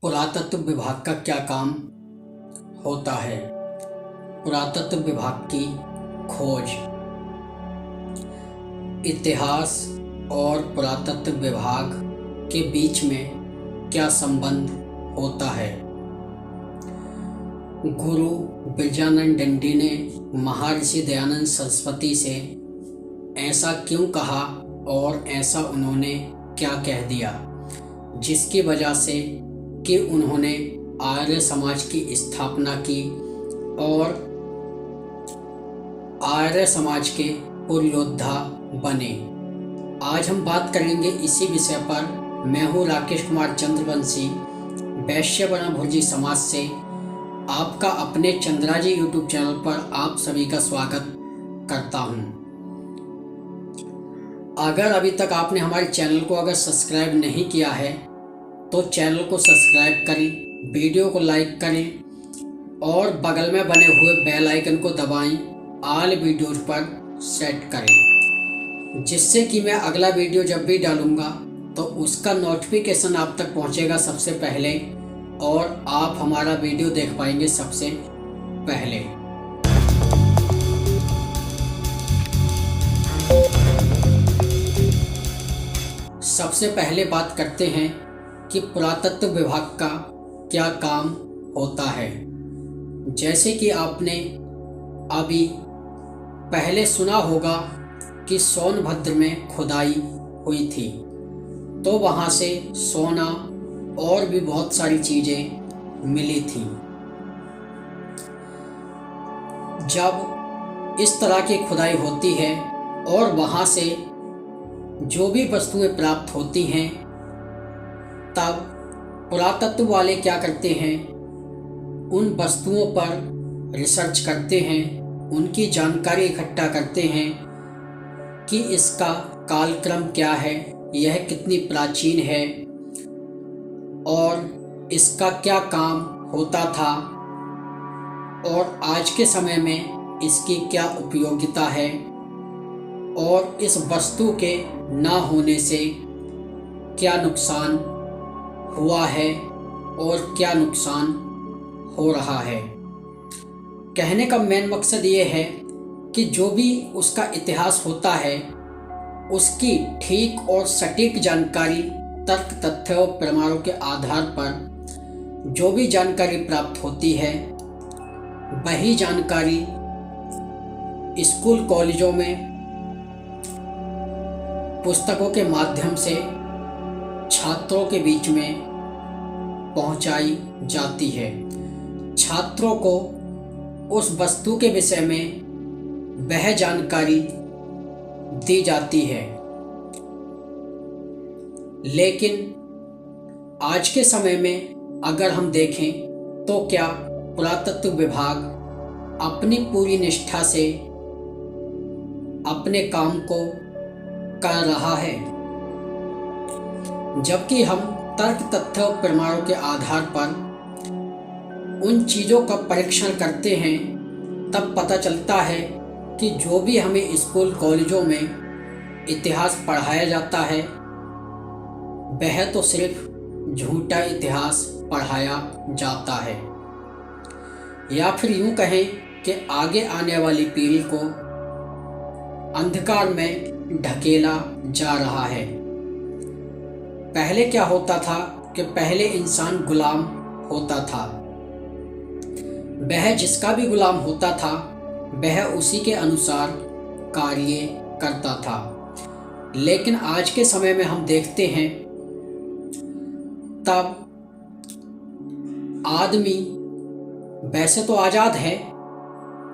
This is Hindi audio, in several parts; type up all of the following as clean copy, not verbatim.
पुरातत्व विभाग का क्या काम होता है। पुरातत्व विभाग की खोज। इतिहास और पुरातत्व विभाग के बीच में क्या संबंध होता है। गुरु बिरजानंद दंडी ने महर्षि दयानंद सरस्वती से ऐसा क्यों कहा और ऐसा उन्होंने क्या कह दिया, जिसकी वजह से कि उन्होंने आर्य समाज की स्थापना की और आर्य समाज के पुरयोद्धा बने। आज हम बात करेंगे इसी विषय पर। मैं हूँ राकेश कुमार चंद्रवंशी, वैश्य वर्ण भुर्जी समाज से आपका अपने चंद्राजी यूट्यूब चैनल पर आप सभी का स्वागत करता हूँ। अगर अभी तक आपने हमारे चैनल को अगर सब्सक्राइब नहीं किया है तो चैनल को सब्सक्राइब करें, वीडियो को लाइक करें और बगल में बने हुए बेल आइकन को दबाएं, ऑल वीडियोज पर सेट करें, जिससे कि मैं अगला वीडियो जब भी डालूंगा तो उसका नोटिफिकेशन आप तक पहुंचेगा सबसे पहले और आप हमारा वीडियो देख पाएंगे सबसे पहले। सबसे पहले बात करते हैं कि पुरातत्व विभाग का क्या काम होता है। जैसे कि आपने अभी पहले सुना होगा कि सोनभद्र में खुदाई हुई थी, तो वहाँ से सोना और भी बहुत सारी चीज़ें मिली थी। जब इस तरह की खुदाई होती है और वहाँ से जो भी वस्तुएं प्राप्त होती हैं, तब पुरातत्व वाले क्या करते हैं, उन वस्तुओं पर रिसर्च करते हैं, उनकी जानकारी इकट्ठा करते हैं कि इसका कालक्रम क्या है, यह कितनी प्राचीन है और इसका क्या काम होता था और आज के समय में इसकी क्या उपयोगिता है और इस वस्तु के ना होने से क्या नुकसान हुआ है और क्या नुकसान हो रहा है। कहने का मेन मकसद ये है कि जो भी उसका इतिहास होता है उसकी ठीक और सटीक जानकारी तर्क, तथ्य और प्रमाणों के आधार पर जो भी जानकारी प्राप्त होती है, वही जानकारी स्कूल कॉलेजों में पुस्तकों के माध्यम से छात्रों के बीच में पहुंचाई जाती है। छात्रों को उस वस्तु के विषय में वह जानकारी दी जाती है। लेकिन आज के समय में अगर हम देखें तो क्या पुरातत्व विभाग अपनी पूरी निष्ठा से अपने काम को कर रहा है, जबकि हम तर्क, तथ्य और प्रमाणों के आधार पर उन चीज़ों का परीक्षण करते हैं, तब पता चलता है कि जो भी हमें स्कूल कॉलेजों में इतिहास पढ़ाया जाता है वह तो सिर्फ झूठा इतिहास पढ़ाया जाता है, या फिर यूं कहें कि आगे आने वाली पीढ़ी को अंधकार में ढकेला जा रहा है। पहले क्या होता था कि पहले इंसान गुलाम होता था, वह जिसका भी गुलाम होता था वह उसी के अनुसार कार्य करता था। लेकिन आज के समय में हम देखते हैं तब आदमी वैसे तो आज़ाद है,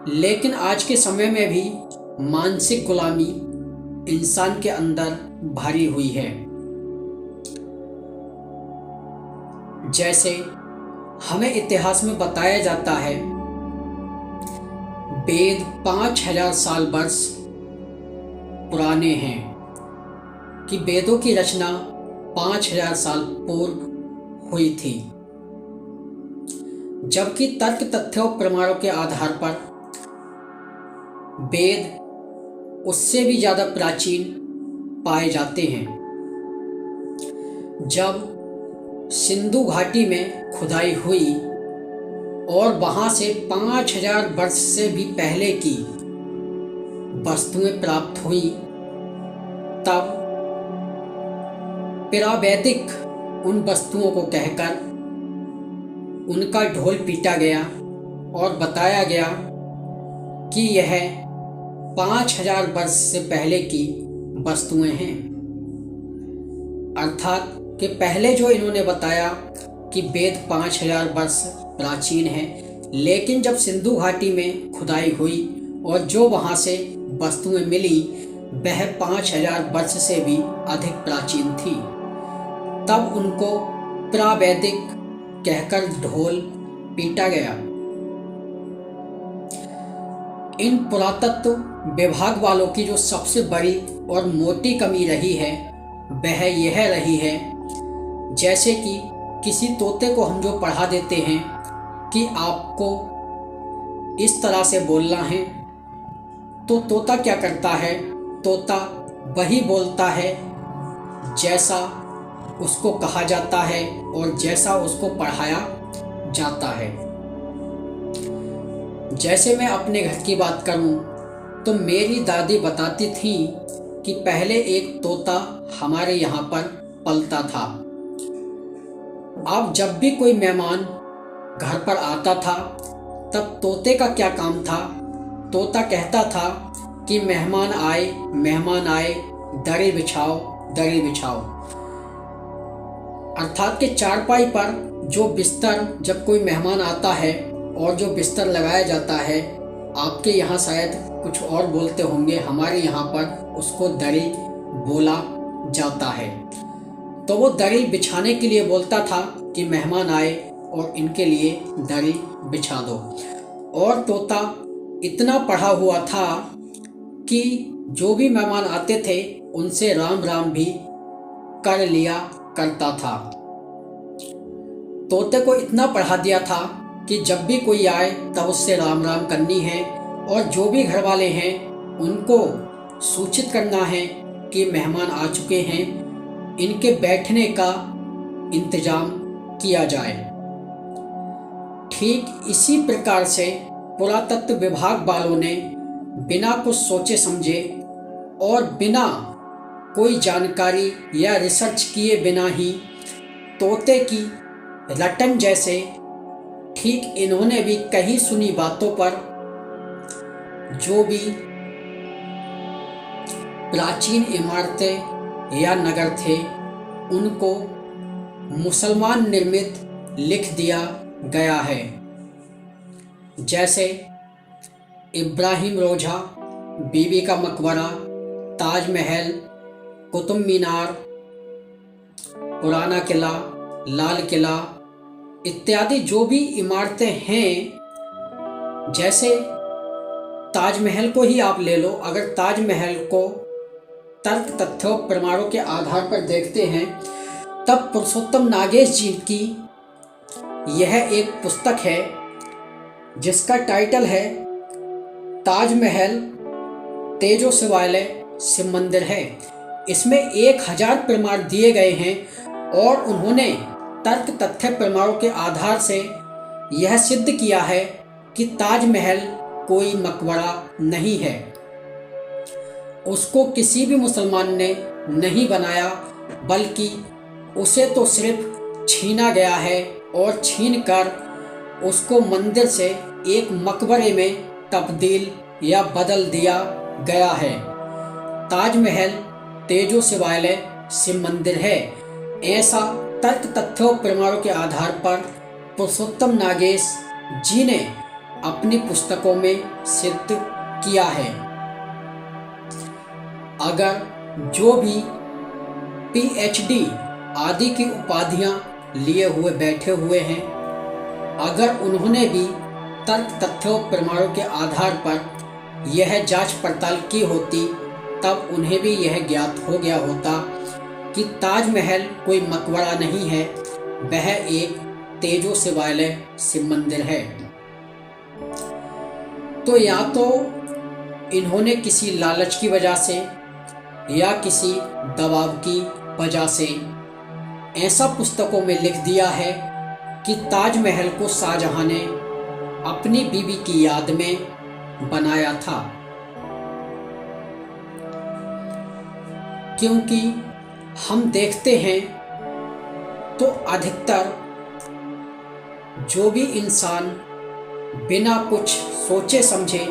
लेकिन आज के समय में भी मानसिक गुलामी इंसान के अंदर भरी हुई है। जैसे हमें इतिहास में बताया जाता है, वेद 5000 साल वर्ष पुराने हैं, कि वेदों की रचना 5000 साल पूर्व हुई थी, जबकि तर्क, तथ्य और प्रमाणों के आधार पर वेद उससे भी ज़्यादा प्राचीन पाए जाते हैं। जब सिंधु घाटी में खुदाई हुई और वहां से 5000 वर्ष से भी पहले की वस्तुएं प्राप्त हुई, तब प्रावैदिक उन वस्तुओं को कहकर उनका ढोल पीटा गया और बताया गया कि यह 5000 वर्ष से पहले की वस्तुएं हैं। अर्थात कि पहले जो इन्होंने बताया कि वेद 5000 वर्ष प्राचीन है, लेकिन जब सिंधु घाटी में खुदाई हुई और जो वहाँ से वस्तुएं मिली वह 5000 वर्ष से भी अधिक प्राचीन थी, तब उनको प्रावैदिक कहकर ढोल पीटा गया। इन पुरातत्व विभाग वालों की जो सबसे बड़ी और मोटी कमी रही है वह यह रही है, जैसे कि किसी तोते को हम जो पढ़ा देते हैं कि आपको इस तरह से बोलना है, तो तोता क्या करता है, तोता वही बोलता है जैसा उसको कहा जाता है और जैसा उसको पढ़ाया जाता है। जैसे मैं अपने घर की बात करूं तो मेरी दादी बताती थी कि पहले एक तोता हमारे यहाँ पर पलता था। अब जब भी कोई मेहमान घर पर आता था तब तोते का क्या काम था, तोता कहता था कि मेहमान आए, दरी बिछाओ, दरी बिछाओ। अर्थात कि चारपाई पर जो बिस्तर जब कोई मेहमान आता है और जो बिस्तर लगाया जाता है, आपके यहाँ शायद कुछ और बोलते होंगे, हमारे यहाँ पर उसको दरी बोला जाता है। तो वो दरी बिछाने के लिए बोलता था कि मेहमान आए और इनके लिए दरी बिछा दो। और तोता इतना पढ़ा हुआ था कि जो भी मेहमान आते थे उनसे राम राम भी कर लिया करता था। तोते को इतना पढ़ा दिया था कि जब भी कोई आए तब उससे राम राम करनी है और जो भी घर वाले हैं उनको सूचित करना है कि मेहमान आ चुके हैं, इनके बैठने का इंतजाम किया जाए। ठीक इसी प्रकार से पुरातत्व विभाग वालों ने बिना कुछ सोचे समझे और बिना कोई जानकारी या रिसर्च किए बिना ही तोते की रटन जैसे ठीक इन्होंने भी कही सुनी बातों पर जो भी प्राचीन इमारतें या नगर थे उनको मुसलमान निर्मित लिख दिया गया है। जैसे इब्राहिम रोजा, बीबी का मकबरा, ताजमहल, कुतुब मीनार, पुराना किला, लाल किला इत्यादि जो भी इमारतें हैं। जैसे ताजमहल को ही आप ले लो, अगर ताजमहल को तर्क तथ्यों प्रमाणों के आधार पर देखते हैं तब पुरुषोत्तम नागेश जी की यह एक पुस्तक है जिसका टाइटल है ताजमहल तेजो शिवालय शिव मंदिर है। इसमें 1000 प्रमाण दिए गए हैं और उन्होंने तर्क तथ्य प्रमाणों के आधार से यह सिद्ध किया है कि ताजमहल कोई मकबरा नहीं है, उसको किसी भी मुसलमान ने नहीं बनाया, बल्कि उसे तो सिर्फ छीना गया है और छीनकर उसको मंदिर से एक मकबरे में तब्दील या बदल दिया गया है। ताजमहल तेजो शिवालय शिव मंदिर है, ऐसा तर्क तथ्यों प्रमाणों के आधार पर पुरुषोत्तम नागेश जी ने अपनी पुस्तकों में सिद्ध किया है। अगर जो भी PhD आदि की उपाधियां लिए हुए बैठे हुए हैं, अगर उन्होंने भी तर्क तथ्यों प्रमाणों के आधार पर यह जांच पड़ताल की होती तब उन्हें भी यह ज्ञात हो गया होता कि ताजमहल कोई मकबरा नहीं है, वह एक तेजो शिवालय शिव मंदिर है। तो या तो इन्होंने किसी लालच की वजह से या किसी दबाव की वजह से ऐसा पुस्तकों में लिख दिया है कि ताजमहल को शाहजहां ने अपनी बीवी की याद में बनाया था, क्योंकि हम देखते हैं तो अधिकतर जो भी इंसान बिना कुछ सोचे समझे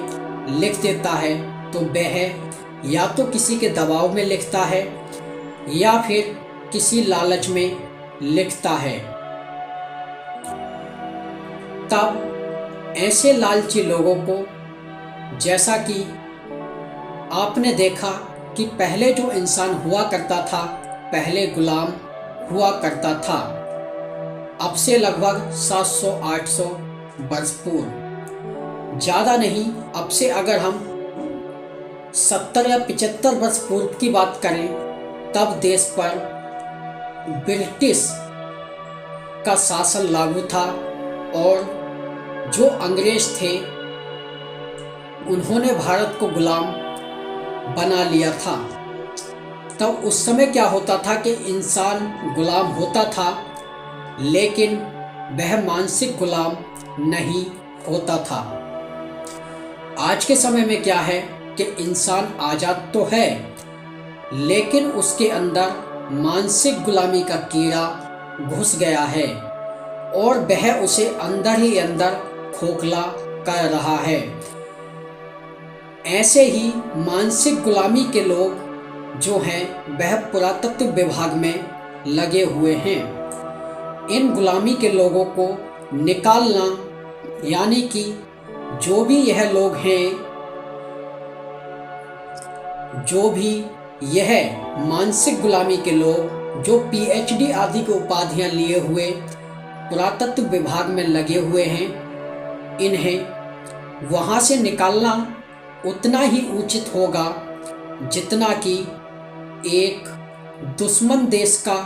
लिख देता है तो वह या तो किसी के दबाव में लिखता है या फिर किसी लालच में लिखता है। तब ऐसे लालची लोगों को, जैसा कि आपने देखा कि पहले जो इंसान हुआ करता था, पहले गुलाम हुआ करता था, अब से लगभग 700-800 वर्ष पूर्व, ज़्यादा नहीं, अब से अगर हम 70 या 75 वर्ष पूर्व की बात करें, तब देश पर ब्रिटिश का शासन लागू था और जो अंग्रेज थे उन्होंने भारत को गुलाम बना लिया था। तब उस समय क्या होता था कि इंसान गुलाम होता था, लेकिन वह मानसिक गुलाम नहीं होता था। आज के समय में क्या है कि इंसान आज़ाद तो है, लेकिन उसके अंदर मानसिक गुलामी का कीड़ा घुस गया है और वह उसे अंदर ही अंदर खोखला कर रहा है। ऐसे ही मानसिक गुलामी के लोग जो हैं वह पुरातत्व विभाग में लगे हुए हैं। इन गुलामी के लोगों को निकालना, यानी कि जो भी यह लोग हैं, जो भी यह मानसिक गुलामी के लोग जो पीएचडी आदि की उपाधियां लिए हुए पुरातत्व विभाग में लगे हुए हैं, इन्हें वहां से निकालना उतना ही उचित होगा जितना कि एक दुश्मन देश का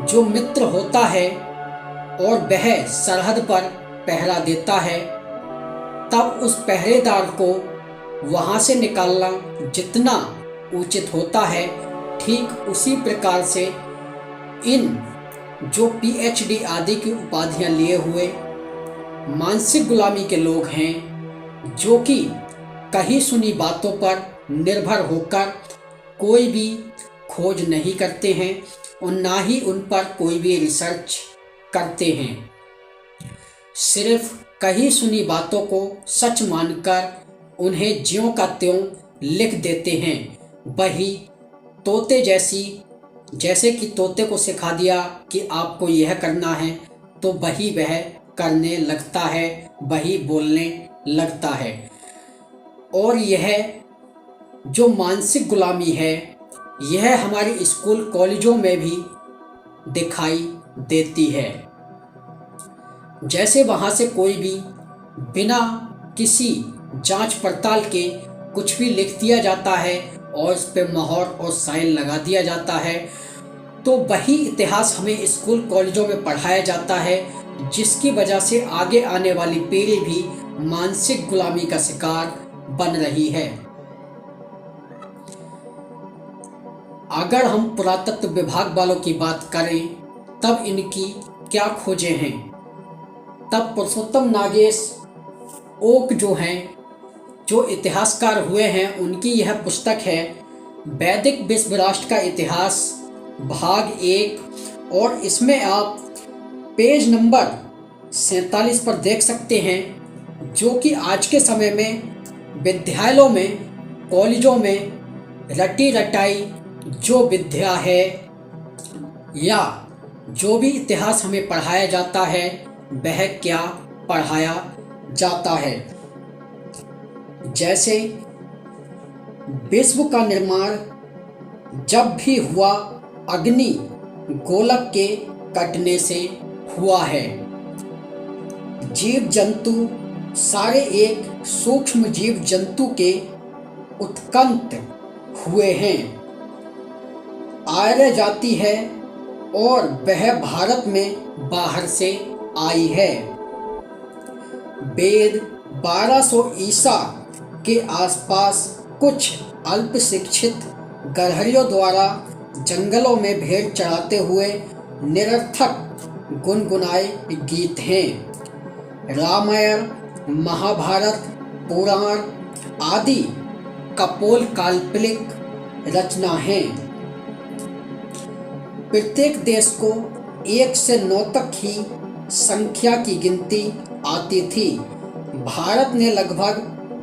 जो मित्र होता है और वह सरहद पर पहरा देता है, तब उस पहरेदार को वहां से निकालना जितना उचित होता है, ठीक उसी प्रकार से इन जो पीएचडी आदि की उपाधियां लिए हुए मानसिक गुलामी के लोग हैं, जो कि कहीं सुनी बातों पर निर्भर होकर कोई भी खोज नहीं करते हैं और ना ही उन पर कोई भी रिसर्च करते हैं, सिर्फ कहीं सुनी बातों को सच मानकर उन्हें ज्यों का त्यों लिख देते हैं। वही तोते जैसे कि तोते को सिखा दिया कि आपको यह करना है तो वही वह करने लगता है, वही बोलने लगता है। और यह जो मानसिक गुलामी है, यह हमारे स्कूल कॉलेजों में भी दिखाई देती है। जैसे वहाँ से कोई भी बिना किसी जांच पड़ताल के कुछ भी लिख दिया जाता है और उस पर मोहर और साइन लगा दिया जाता है, तो वही इतिहास हमें स्कूल कॉलेजों में पढ़ाया जाता है, जिसकी वजह से आगे आने वाली पीढ़ी भी मानसिक गुलामी का शिकार बन रही है। अगर हम पुरातत्व विभाग वालों की बात करें, तब इनकी क्या खोजें हैं। तब पुरुषोत्तम नागेश ओक जो हैं, जो इतिहासकार हुए हैं, उनकी यह पुस्तक है वैदिक विश्व राष्ट्र का इतिहास भाग 1, और इसमें आप पेज नंबर 47 पर देख सकते हैं, जो कि आज के समय में विद्यालयों में, कॉलेजों में रटी रटाई जो विद्या है या जो भी इतिहास हमें पढ़ाया जाता है, वह क्या पढ़ाया जाता है। जैसे विश्व का निर्माण जब भी हुआ, अग्नि गोलक के कटने से हुआ है। जीव जंतु सारे एक सूक्ष्म जीव जंतु के उत्कंठ हुए हैं। आर्य जाति है और वह भारत में बाहर से आई है। वेद 1200 ईसा के आसपास कुछ अल्प शिक्षित गरहरियों द्वारा जंगलों में भेड़ चराते हुए निरर्थक गुनगुनाए गीत हैं। रामायण, महाभारत, पुराण आदि कपोल काल्पनिक रचना हैं। प्रत्येक देश को 1 से 9 तक ही संख्या की गिनती आती थी। भारत ने लगभग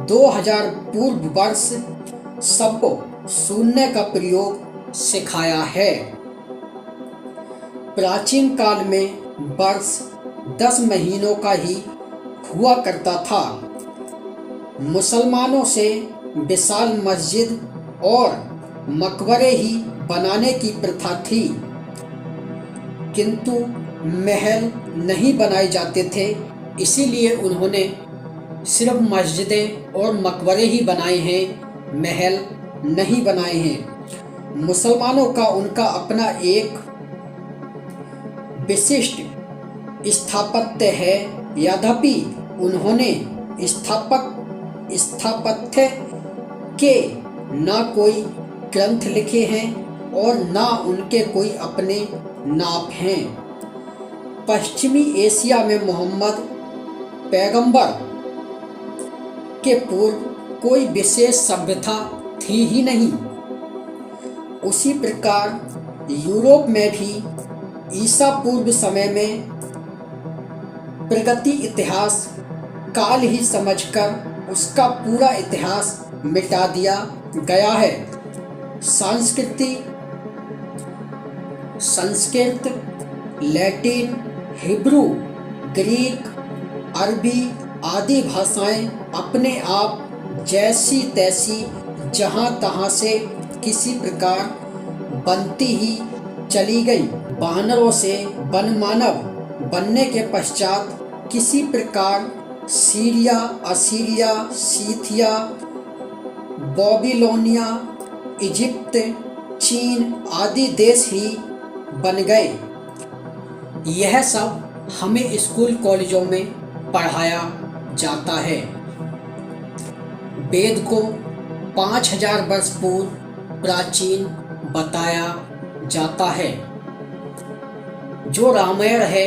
2000 पूर्व वर्ष सबको शून्य का प्रयोग सिखाया है। प्राचीन काल में वर्ष 10 महीनों का ही हुआ करता था। मुसलमानों से विशाल मस्जिद और मकबरे ही बनाने की प्रथा थी, किंतु महल नहीं बनाए जाते थे, इसीलिए उन्होंने सिर्फ मस्जिदें और मकबरे ही बनाए हैं, महल नहीं बनाए हैं। मुसलमानों का उनका अपना एक विशिष्ट स्थापत्य है। यद्यपि उन्होंने स्थापत्य के न कोई ग्रंथ लिखे हैं और न उनके कोई अपने नाप हैं। पश्चिमी एशिया में मोहम्मद पैगंबर के पूर्व कोई विशेष सभ्यता थी ही नहीं। उसी प्रकार यूरोप में भी ईसा पूर्व समय में प्रगति इतिहास काल ही समझकर उसका पूरा इतिहास मिटा दिया गया है। संस्कृत, लैटिन, हिब्रू, ग्रीक, अरबी आदि भाषाएं अपने आप जैसी तैसी जहाँ तहाँ से किसी प्रकार बनती ही चली गई। वानरों से वनमानव बनने के पश्चात किसी प्रकार Syria, Assyria, Scythia, Babylonia, Egypt, चीन आदि देश ही बन गए। यह सब हमें स्कूल कॉलेजों में पढ़ाया जाता है। वेद को 5000 वर्ष पूर्व प्राचीन बताया जाता है। जो रामायण है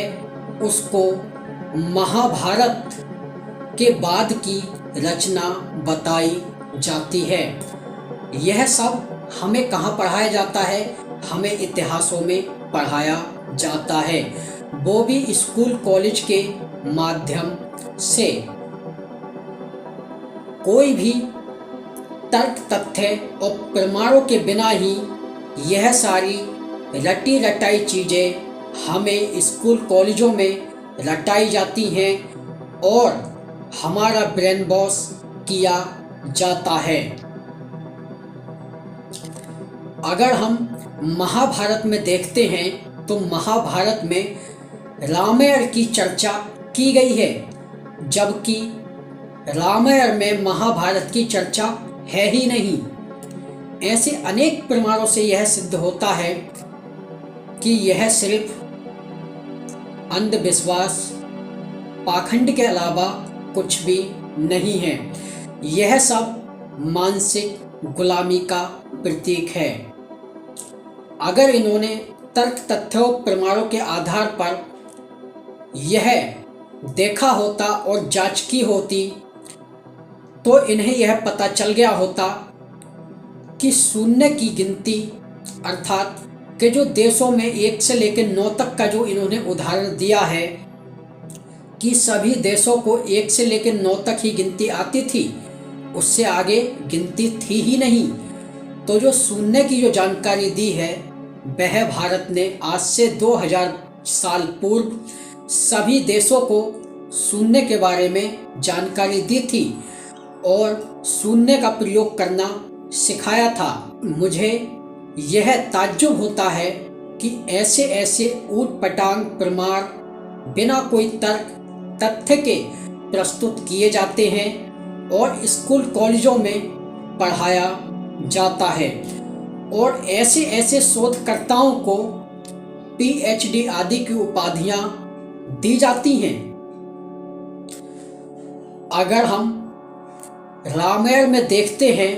उसको महाभारत के बाद की रचना बताई जाती है। यह सब हमें कहाँ पढ़ाया जाता है? हमें इतिहासों में पढ़ाया जाता है, वो भी स्कूल कॉलेज के माध्यम से। कोई भी तर्क, तथ्य और प्रमाणों के बिना ही यह सारी रटी रटाई चीज़ें हमें स्कूल कॉलेजों में रटाई जाती हैं और हमारा ब्रेन वॉश किया जाता है। अगर हम महाभारत में देखते हैं तो महाभारत में रामायण की चर्चा की गई है, जबकि रामायण में महाभारत की चर्चा है ही नहीं। ऐसे अनेक प्रमाणों से यह सिद्ध होता है कि यह सिर्फ अंधविश्वास, पाखंड के अलावा कुछ भी नहीं है। यह सब मानसिक गुलामी का प्रतीक है। अगर इन्होंने तर्क, तथ्यों, प्रमाणों के आधार पर यह देखा होता और जांच की होती तो इन्हें यह पता चल गया होता कि शून्य की गिनती अर्थात कि जो देशों में 1 से लेकर 9 तक का जो इन्होंने उदाहरण दिया है कि सभी देशों को 1 से लेकर 9 तक ही गिनती आती थी, उससे आगे गिनती थी ही नहीं। तो जो शून्य की जो जानकारी दी है वह भारत ने आज से 2000 साल पूर्व सभी देशों को शून्य के बारे में जानकारी दी थी और शून्य का प्रयोग करना सिखाया था। मुझे यह ताज्जुब होता है कि ऐसे ऐसे ऊट पटांग प्रमाण बिना कोई तर्क तथ्य के प्रस्तुत किए जाते हैं और स्कूल कॉलेजों में पढ़ाया जाता है और ऐसे ऐसे शोधकर्ताओं को PhD आदि की उपाधियां दी जाती हैं। अगर हम रामायण में देखते हैं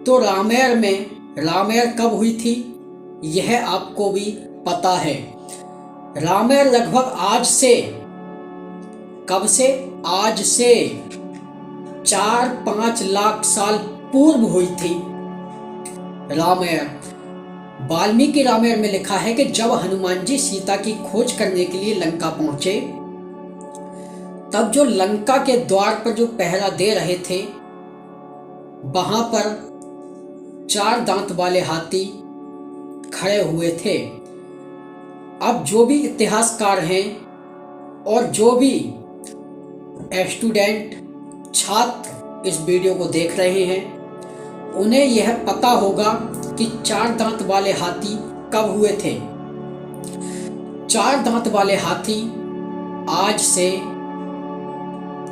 तो रामायण कब हुई थी यह आपको भी पता है। रामायण लगभग आज से, कब से, आज से 4-5 लाख साल पूर्व हुई थी रामायण। वाल्मीकि रामायण में लिखा है कि जब हनुमान जी सीता की खोज करने के लिए लंका पहुंचे, तब जो लंका के द्वार पर जो पहरा दे रहे थे, वहां पर 4 दांत वाले हाथी खड़े हुए थे। अब जो भी इतिहासकार हैं और जो भी स्टूडेंट, छात्र इस वीडियो को देख रहे हैं, उन्हें यह पता होगा कि 4 दांत वाले हाथी कब हुए थे। 4 दांत वाले हाथी आज से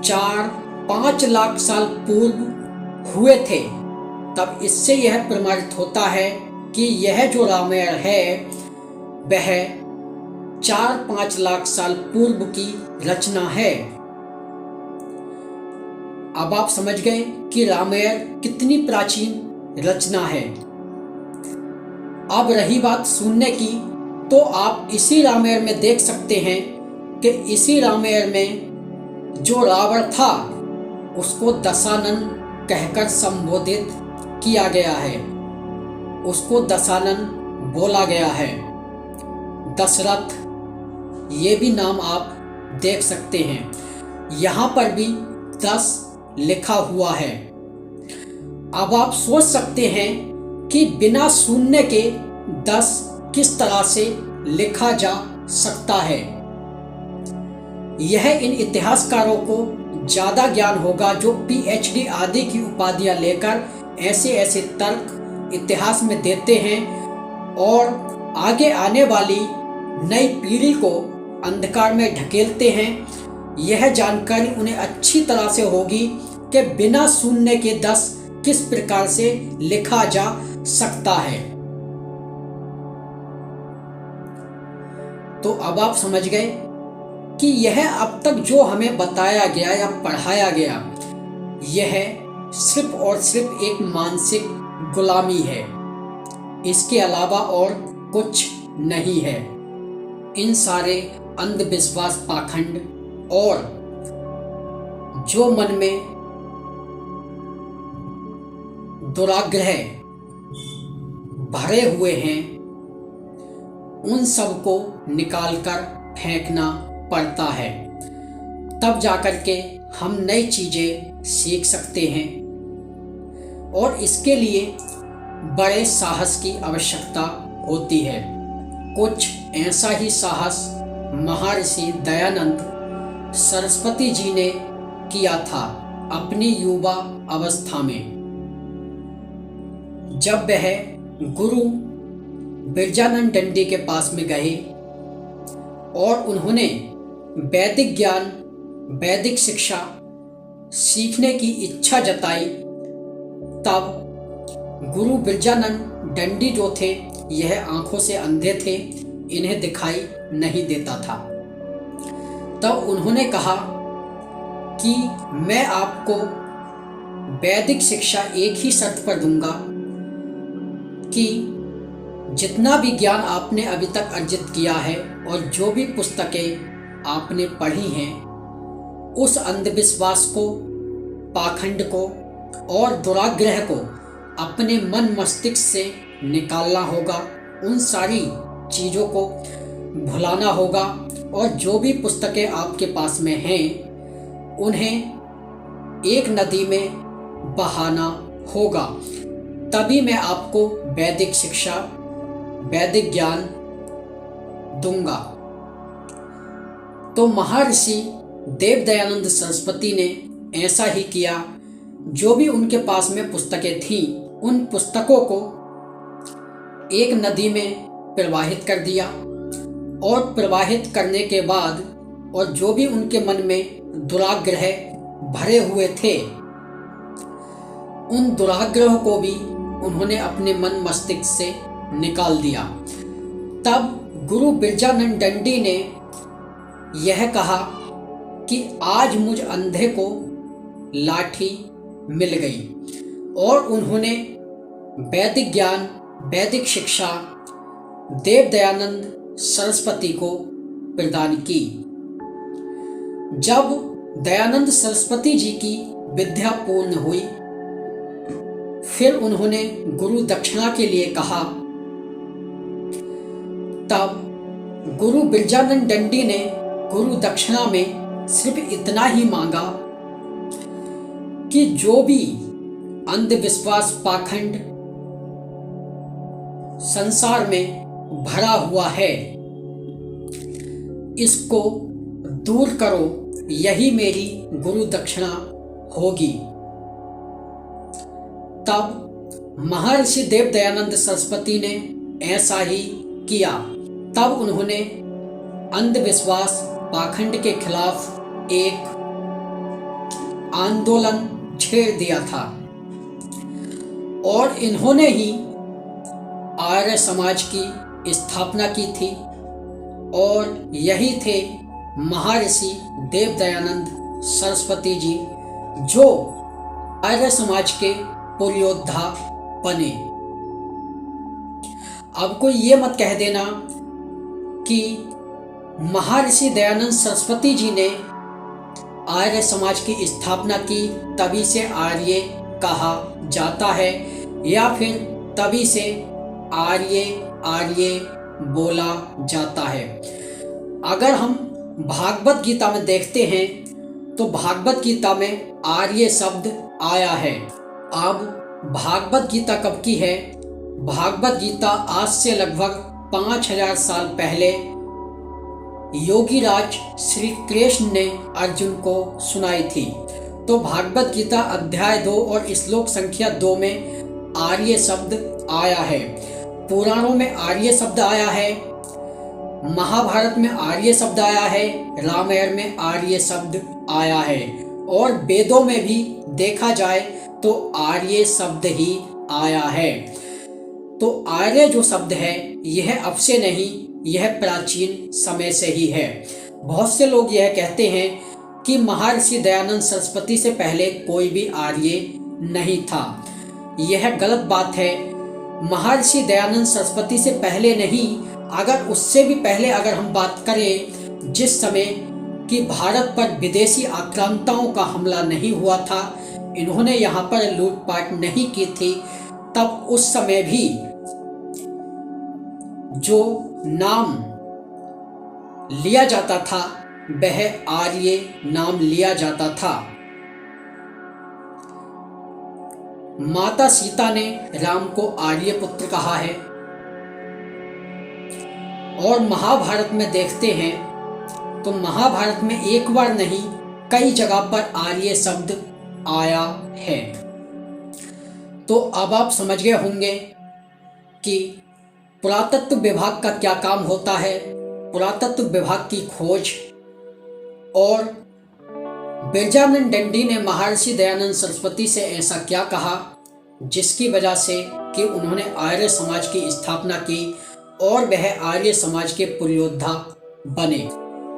4-5 लाख साल पूर्व हुए थे। तब इससे यह प्रमाणित होता है कि यह जो रामायण है वह 4-5 लाख साल पूर्व की रचना है। अब आप समझ गए कि रामायण कितनी प्राचीन रचना है। अब रही बात सुनने की, तो आप इसी रामायण में देख सकते हैं कि इसी रामायण में जो रावण था उसको दशानन कहकर संबोधित किया गया है, उसको दशानन बोला गया है। दशरथ, ये भी नाम आप देख सकते हैं। यहाँ पर भी 10 लिखा हुआ है। अब आप सोच सकते हैं कि बिना सुनने के 10 किस तरह से लिखा जा सकता है। यह इन इतिहासकारों को ज़्यादा ज्ञान होगा जो PhD आदि की उपाधियां लेकर ऐसे ऐसे तर्क इतिहास में देते हैं और आगे आने वाली नई पीढ़ी को अंधकार में ढकेलते हैं। यह जानकारी उन्हें अच्छी तरह से होगी कि बिना सुनने के 10 किस प्रकार से लिखा जा सकता है। तो अब आप समझ गए कि यह अब तक जो हमें बताया गया या पढ़ाया गया, यह सिर्फ और सिर्फ एक मानसिक गुलामी है, इसके अलावा और कुछ नहीं है। इन सारे अंधविश्वास, पाखंड और जो मन में दुराग्रह भरे हुए हैं, उन सब को निकालकर फेंकना पड़ता है। तब जाकर के हम नई चीजें सीख सकते हैं और इसके लिए बड़े साहस की आवश्यकता होती है। कुछ ऐसा ही साहस महर्षि दयानंद सरस्वती जी ने किया था अपनी युवा अवस्था में, जब वह गुरु बिरजानंद दंडी के पास में गए और उन्होंने वैदिक ज्ञान, वैदिक शिक्षा सीखने की इच्छा जताई। तब गुरु बिरजानंद दंडी जो थे, यह आंखों से अंधे थे, इन्हें दिखाई नहीं देता था। तब उन्होंने कहा कि मैं आपको वैदिक शिक्षा एक ही शर्त पर दूंगा कि जितना भी ज्ञान आपने अभी तक अर्जित किया है और जो भी पुस्तकें आपने पढ़ी हैं, उस अंधविश्वास को, पाखंड को और दुराग्रह को अपने मन मस्तिष्क से निकालना होगा। उन सारी चीज़ों को भुलाना होगा और जो भी पुस्तकें आपके पास में हैं, उन्हें एक नदी में बहाना होगा। तभी मैं आपको वैदिक शिक्षा, वैदिक ज्ञान दूंगा। तो महर्षि देवदयानंद सरस्वती ने ऐसा ही किया। जो भी उनके पास में पुस्तकें थीं, उन पुस्तकों को एक नदी में प्रवाहित कर दिया और प्रवाहित करने के बाद और जो भी उनके मन में दुराग्रह भरे हुए थे, उन दुराग्रह को भी उन्होंने अपने मन मस्तिष्क से निकाल दिया। तब गुरु बिरजानंद दंडी ने यह कहा कि आज मुझ अंधे को लाठी मिल गई और उन्होंने वैदिक ज्ञान, वैदिक शिक्षा देवदयानंद सरस्वती को प्रदान की। जब दयानंद सरस्वती जी की विद्या पूर्ण हुई, फिर उन्होंने गुरु दक्षिणा के लिए कहा। तब गुरु बिरजानंद दंडी ने गुरु दक्षिणा में सिर्फ इतना ही मांगा कि जो भी अंधविश्वास पाखंड संसार में भरा हुआ है, इसको दूर करो, यही मेरी गुरु दक्षिणा होगी। तब महर्षि देव दयानंद सरस्वती ने ऐसा ही किया। तब उन्होंने अंधविश्वास पाखंड के खिलाफ एक आंदोलन छेड़ दिया था और इन्होंने ही आर्य समाज की स्थापना की थी और यही थे महर्षि देव दयानंद सरस्वती जी, जो आर्य समाज के पुरोधा बने। अब कोई ये मत कह देना कि महर्षि दयानंद सरस्वती जी ने आर्य समाज की स्थापना की तभी से आर्य कहा जाता है, या फिर तभी से आर्य आर्य बोला जाता है। अगर हम भागवत गीता में देखते हैं तो भागवत गीता में आर्य शब्द आया है। अब भागवत गीता कब की है? भागवत गीता आज से लगभग 5000 साल पहले योगीराज श्री कृष्ण ने अर्जुन को सुनाई थी। तो भागवत गीता अध्याय 2 और श्लोक संख्या 2 में आर्य शब्द आया है। पुराणों में आर्य शब्द आया है, महाभारत में आर्य शब्द आया है, रामायण में आर्य शब्द आया है और वेदों में भी देखा जाए तो आर्य शब्द ही आया है। तो आर्य जो शब्द है यह अब से नहीं, यह प्राचीन समय से ही है। बहुत से लोग यह कहते हैं कि महर्षि दयानंद सरस्वती से पहले कोई भी आर्य नहीं था। यह गलत बात है। महर्षि दयानंद सरस्वती से पहले नहीं, अगर उससे भी पहले अगर हम बात करें, जिस समय कि भारत पर विदेशी आक्रांताओं का हमला नहीं हुआ था, इन्होंने यहाँ पर लूटपाट नहीं की थी, तब उस समय भी जो नाम लिया जाता था वह आर्य नाम लिया जाता था। माता सीता ने राम को आर्य पुत्र कहा है और महाभारत में देखते हैं तो महाभारत में एक बार नहीं कई जगह पर आर्य शब्द आया है। तो अब आप समझ गए होंगे कि पुरातत्व विभाग का क्या काम होता है, पुरातत्व विभाग की खोज। और बिरजानंद दंडी ने महर्षि दयानंद सरस्वती से ऐसा क्या कहा जिसकी वजह से कि उन्होंने आर्य समाज की स्थापना की और वह आर्य समाज के पुरोधा बने।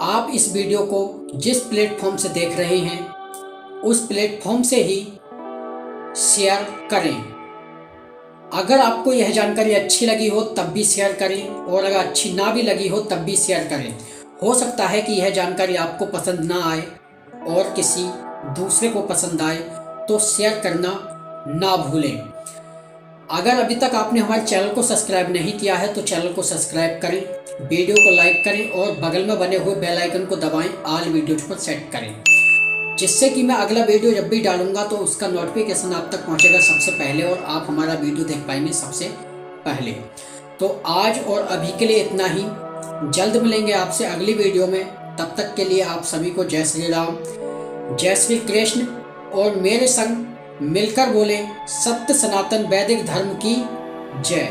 आप इस वीडियो को जिस प्लेटफॉर्म से देख रहे हैं उस प्लेटफॉर्म से ही शेयर करें। अगर आपको यह जानकारी अच्छी लगी हो तब भी शेयर करें और अगर अच्छी ना भी लगी हो तब भी शेयर करें। हो सकता है कि यह जानकारी आपको पसंद ना आए और किसी दूसरे को पसंद आए, तो शेयर करना ना भूलें। अगर अभी तक आपने हमारे चैनल को सब्सक्राइब नहीं किया है तो चैनल को सब्सक्राइब करें, वीडियो को लाइक करें और बगल में बने हुए बेल आइकन को दबाएं, ऑल वीडियोज पर सेट करें, जिससे कि मैं अगला वीडियो जब भी डालूंगा तो उसका नोटिफिकेशन आप तक पहुंचेगा सबसे पहले और आप हमारा वीडियो देख पाएंगे सबसे पहले। तो आज और अभी के लिए इतना ही, जल्द मिलेंगे आपसे अगली वीडियो में। तब तक के लिए आप सभी को जय श्री राम, जय श्री कृष्ण और मेरे संग मिलकर बोले सत्य सनातन वैदिक धर्म की जय।